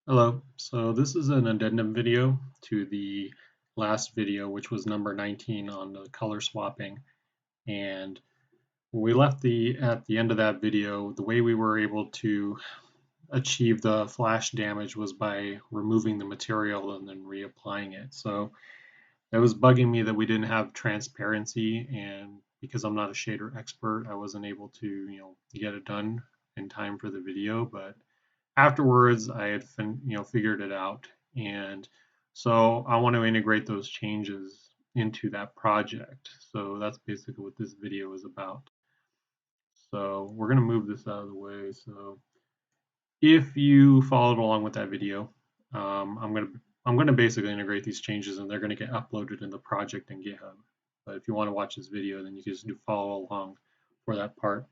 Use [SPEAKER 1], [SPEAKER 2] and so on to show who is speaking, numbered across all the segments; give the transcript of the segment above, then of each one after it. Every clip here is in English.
[SPEAKER 1] Hello, so this is an addendum video to the last video, which was number 19 on the color swapping. And we left at the end of that video, the way we were able to achieve the flash damage was by removing the material and then reapplying it. So it was bugging me that we didn't have transparency, and because I'm not a shader expert, I wasn't able to, get it done in time for the video, but afterwards I had figured it out, and so I want to integrate those changes into that project. So that's basically what this video is about. So we're going to move this out of the way. So if you followed along with that video, I'm going to basically integrate these changes, and they're going to get uploaded in the project in GitHub. But if you want to watch this video, then you can just follow along for that part.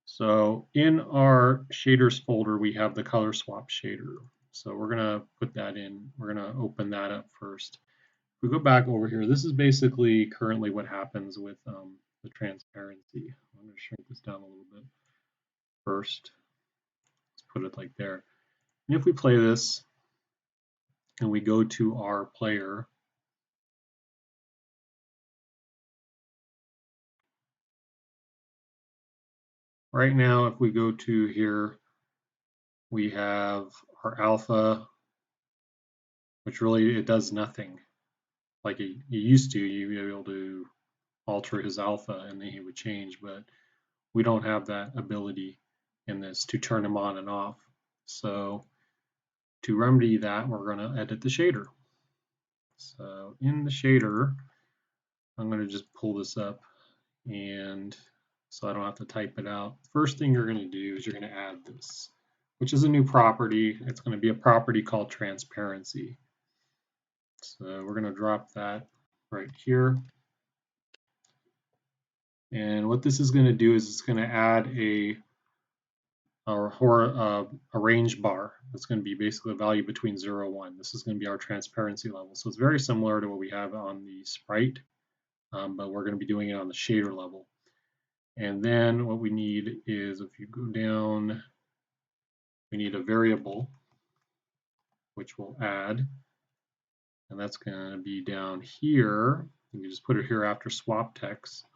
[SPEAKER 1] So in our shaders folder, we have the ColorSwap shader. So we're going to put that in. We're going to open that up first. If we go back over here, this is basically currently what happens with the transparency. I'm going to shrink this down a little bit first. Let's put it like there. And if we play this and we go to our player, right now if we go to here, we have our alpha, which really it does nothing. Like it used to, you'd be able to alter his alpha and then he would change, but we don't have that ability in this to turn him on and off. So to remedy that, we're going to edit the shader. So in the shader, I'm going to just pull this up, and so I don't have to type it out. First thing you're going to do is you're going to add this, which is a new property. It's going to be a property called transparency. So we're going to drop that right here. And what this is going to do is it's going to add a range bar. That's going to be basically a value between 0 and 1. This is going to be our transparency level. So it's very similar to what we have on the sprite, but we're going to be doing it on the shader level. And then what we need is, if you go down, we need a variable, which we'll add. And that's going to be down here. You can just put it here after swap texture.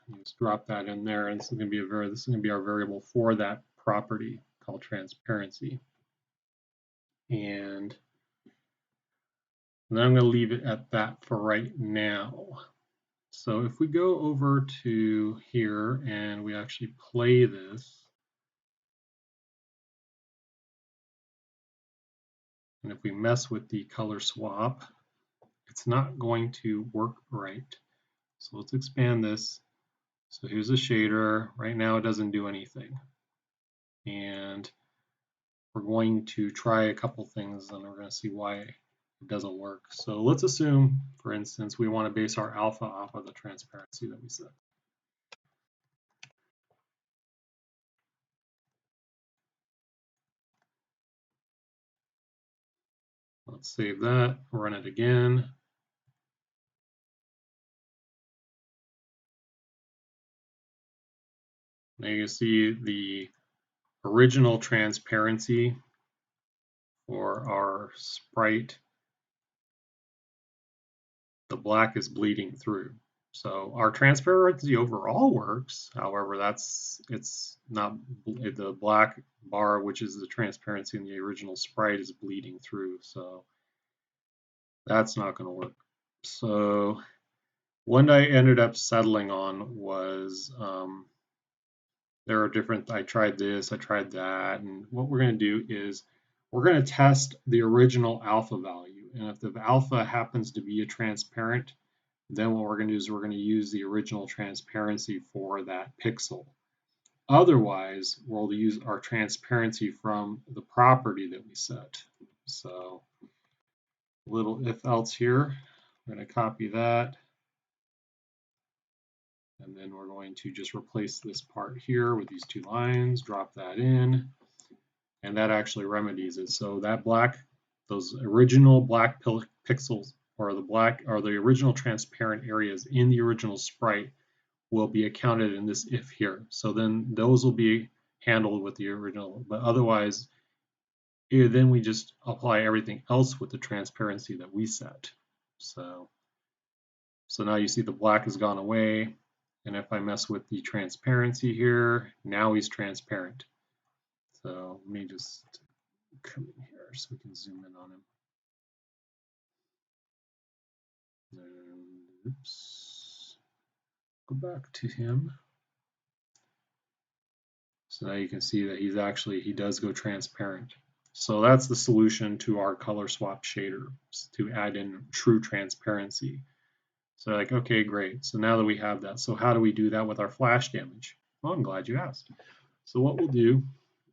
[SPEAKER 1] You just drop that in there, and this is going to be our variable for that property called transparency. And then I'm going to leave it at that for right now. So if we go over to here and we actually play this, and if we mess with the color swap, it's not going to work right. So let's expand this. So here's a shader. Right now it doesn't do anything. And we're going to try a couple things, and we're going to see why it doesn't work. So let's assume, for instance, we want to base our alpha off of the transparency that we set. Let's save that, run it again. Now you can see the original transparency for our sprite. The black is bleeding through. So our transparency overall works. However, it's not the black bar, which is the transparency in the original sprite, is bleeding through. So that's not going to work. So what I ended up settling on was there are different. I tried this, I tried that, and what we're going to do is we're going to test the original alpha value, and if the alpha happens to be a transparent, then what we're going to do is we're going to use the original transparency for that pixel. Otherwise, we'll use our transparency from the property that we set. So little if else here, we're going to copy that. And then we're going to just replace this part here with these two lines, drop that in, and that actually remedies it. So that those original black pixels, or the original transparent areas in the original sprite, will be accounted in this if here. So then those will be handled with the original, but otherwise then we just apply everything else with the transparency that we set. So now you see the black has gone away. And if I mess with the transparency here, now he's transparent. So let me just come in here so we can zoom in on him. And, oops, go back to him. So now you can see that he does go transparent. So that's the solution to our ColorSwap shader, to add in true transparency. So like, okay, great. So now that we have that, so how do we do that with our flash damage? Well, I'm glad you asked. So what we'll do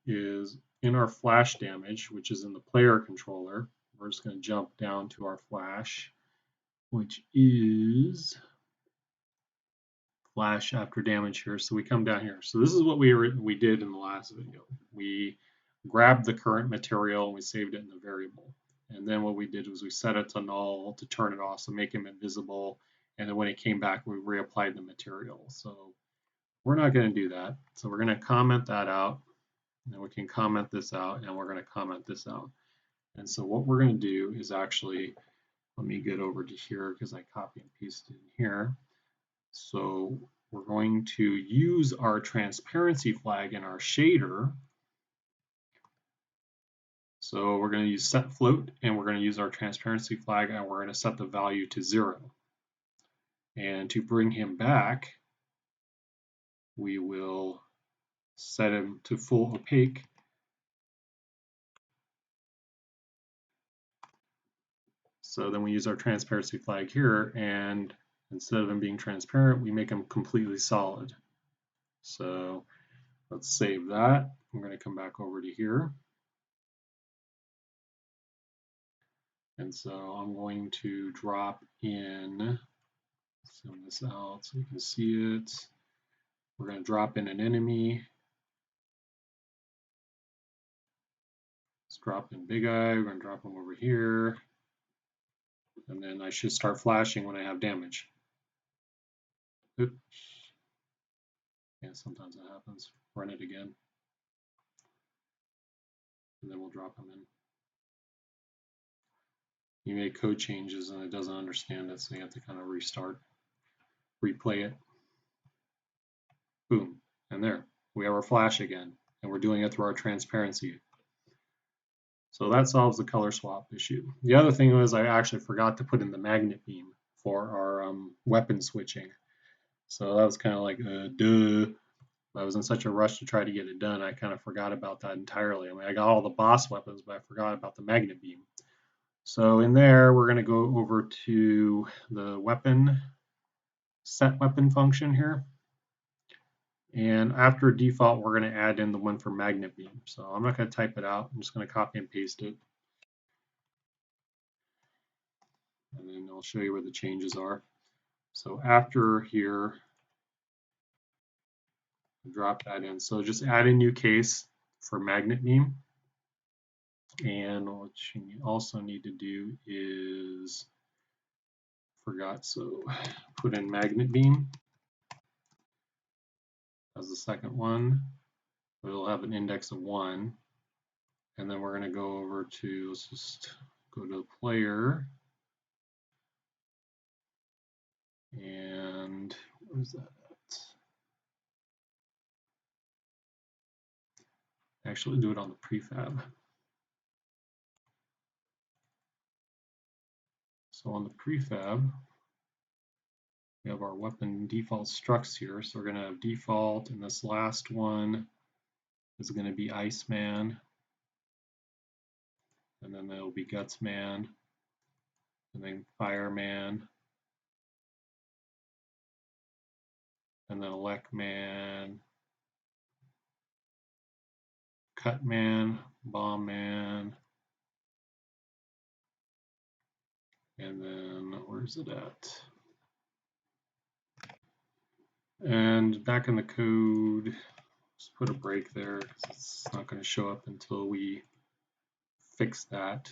[SPEAKER 1] is in our flash damage, which is in the player controller, we're just going to jump down to our flash, which is FlashAfterDamage here. So we come down here. So this is what we did in the last video. We grabbed the current material and we saved it in the variable. And then what we did was we set it to null to turn it off, so make him invisible. And then when it came back, we reapplied the material. So we're not going to do that. So we're going to comment that out. And we can comment this out, and we're going to comment this out. And so what we're going to do is actually, let me get over to here because I copy and pasted in here. So we're going to use our transparency flag in our shader. So we're going to use set float, and we're going to use our transparency flag, and we're going to set the value to 0. And to bring him back, we will set him to full opaque. So then we use our transparency flag here, and instead of him being transparent, we make him completely solid. So let's save that. I'm going to come back over to here. And so I'm going to drop in, zoom this out so you can see it. We're going to drop in an enemy. Let's drop in Big Eye. We're going to drop him over here. And then I should start flashing when I have damage. Oops. Yeah, sometimes that happens. Run it again. And then we'll drop him in. You make code changes and it doesn't understand it, so you have to kind of restart, replay it. Boom. And there. We have our flash again. And we're doing it through our transparency. So that solves the color swap issue. The other thing was I actually forgot to put in the MagnetBeam for our weapon switching. So that was kind of like, duh. I was in such a rush to try to get it done, I kind of forgot about that entirely. I mean, I got all the boss weapons, but I forgot about the MagnetBeam. So in there, we're going to go over to the weapon, set weapon function here. And after default, we're going to add in the one for MagnetBeam. So I'm not going to type it out. I'm just going to copy and paste it. And then I'll show you where the changes are. So after here, drop that in. So just add a new case for MagnetBeam. And what you also need to do is, so put in MagnetBeam as the second one. It'll have an index of 1. And then we're going to go over to, let's just go to player. And where's that at? Actually do it on the prefab. So on the prefab, we have our weapon default structs here. So we're going to have default, and this last one is going to be Iceman. And then there'll be Gutsman, and then Fireman, and then Electman, Cutman, Bombman, and then where's it at? And back in the code, just put a break there because it's not going to show up until we fix that.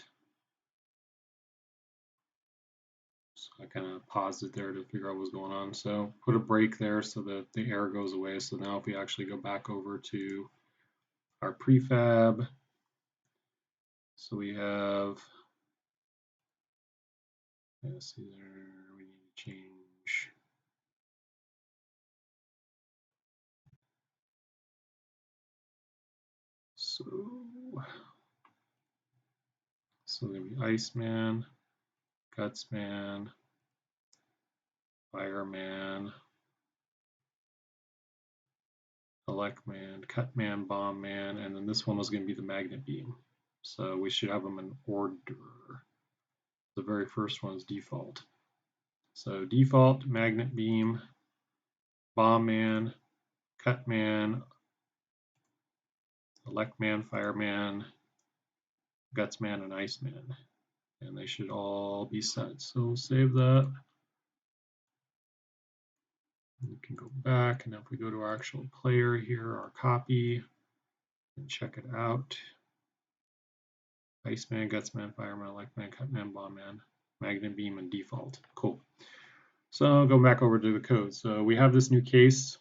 [SPEAKER 1] So I kind of paused it there to figure out what's going on. So put a break there so that the error goes away. So now if we actually go back over to our prefab, So we have, let's see there, we need to change. So gonna be Iceman, Gutsman, Fireman, Electman, Cutman, Bombman, and then this one was going to be the MagnetBeam. So we should have them in order. The very first one is default. So default, MagnetBeam, Bombman, Cutman, Electman, Fireman, Gutsman, and Iceman. And they should all be set. So we'll save that. We can go back, and if we go to our actual player here, our copy, and check it out. Iceman, Gutsman, Fireman, Electman, Cutman, Bombman, MagnetBeam, and default. Cool. So go back over to the code. So we have this new case,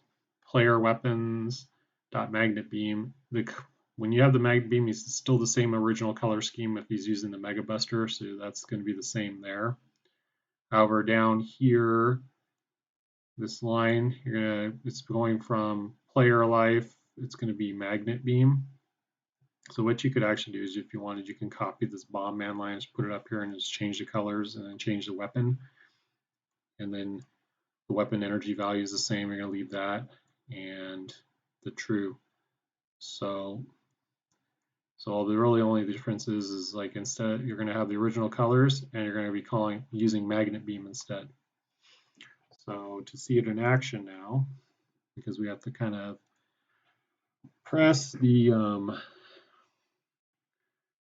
[SPEAKER 1] player weapons .MagnetBeam. When you have the MagnetBeam, it's still the same original color scheme if he's using the Mega Buster, so that's going to be the same there. However, down here, this line, it's going from player life, it's going to be MagnetBeam. So what you could actually do is, if you wanted, you can copy this Bombman line, just put it up here and just change the colors and then change the weapon. And then the weapon energy value is the same. You're going to leave that and the true. So the really only difference is like, instead you're going to have the original colors and you're going to be using MagnetBeam instead. So to see it in action now, because we have to kind of press the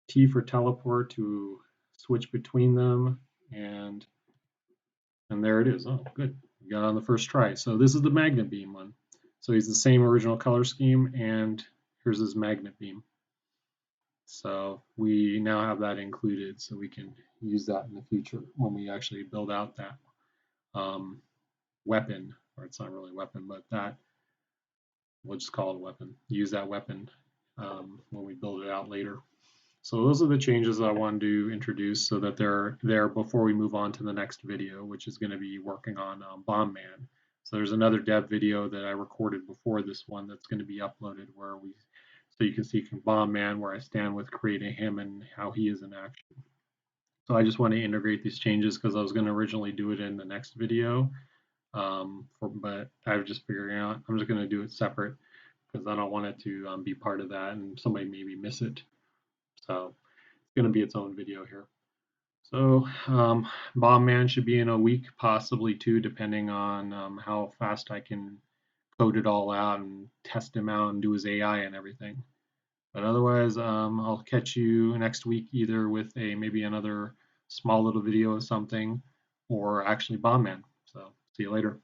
[SPEAKER 1] T for teleport to switch between them, and there it is. Oh, good. We got on the first try. So this is the MagnetBeam one. So he's the same original color scheme, and here's his MagnetBeam. So we now have that included, so we can use that in the future when we actually build out that weapon, or it's not really a weapon, but that, we'll just call it a weapon. Use that weapon when we build it out later. So those are the changes I wanted to introduce so that they're there before we move on to the next video, which is going to be working on Bombman. So there's another dev video that I recorded before this one that's going to be uploaded so you can see Bombman, where I stand with creating him and how he is in action. So I just want to integrate these changes because I was going to originally do it in the next video, but I was just figuring out I'm just going to do it separate because I don't want it to be part of that and somebody maybe miss it. So it's going to be its own video here. So Bombman should be in a week, possibly two, depending on how fast I can code it all out and test him out and do his AI and everything. But otherwise, I'll catch you next week either with maybe another small little video of something, or actually Bombman. So see you later.